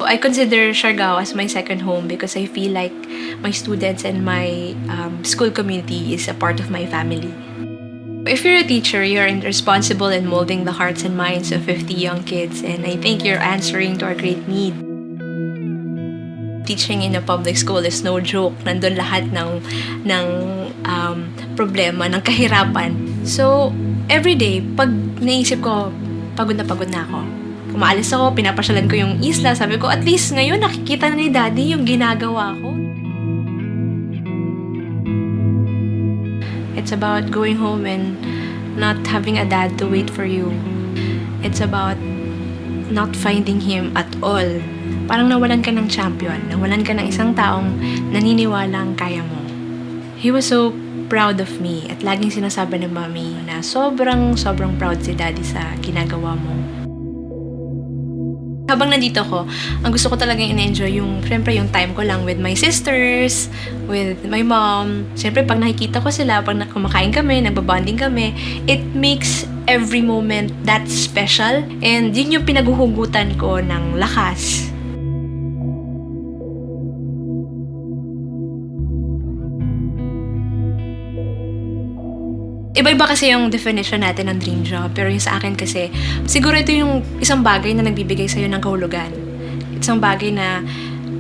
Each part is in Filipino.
I consider Siargao as my second home because I feel like my students and my school community is a part of my family. If you're a teacher, you're responsible in molding the hearts and minds of 50 young kids, and I think you're answering to our great need. Teaching in a public school is no joke. Nandun lahat ng problema, ng kahirapan. So, every day, pag naisip ko, pagod na ako. Kumaalis ako, pinapasyalan ko yung isla. Sabi ko, at least ngayon nakikita na ni Daddy yung ginagawa ko. It's about going home and not having a dad to wait for you. It's about not finding him at all. Parang nawalan ka ng champion. Nawalan ka ng isang taong naniniwalang kaya mo. He was so proud of me at laging sinasabi ng mami na sobrang proud si Daddy sa ginagawa mo. Habang nandito ko, ang gusto ko talagang in-enjoy syempre yung time ko lang with my sisters, with my mom. Syempre, pag nakikita ko sila, pag kumakain kami, nagbabonding kami, it makes every moment that special. And yun yung pinaguhugutan ko ng lakas. Iba-iba kasi yung definition natin ng dream job. Pero yung sa akin kasi, siguro ito yung isang bagay na nagbibigay sa'yo ng kahulugan. Isang bagay na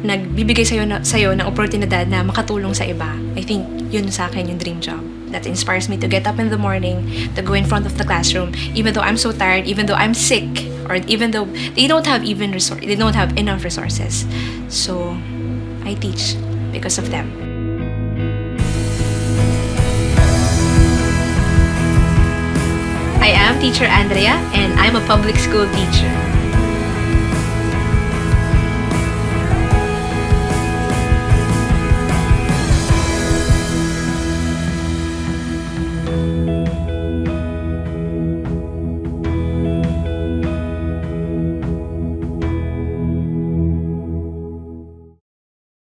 nagbibigay sa'yo ng oportunidad na makatulong sa iba. I think yun sa akin yung dream job. That inspires me to get up in the morning, to go in front of the classroom, even though I'm so tired, even though I'm sick, or even though they don't have enough resources. So, I teach because of them. I am Teacher Andrea, and I'm a public school teacher.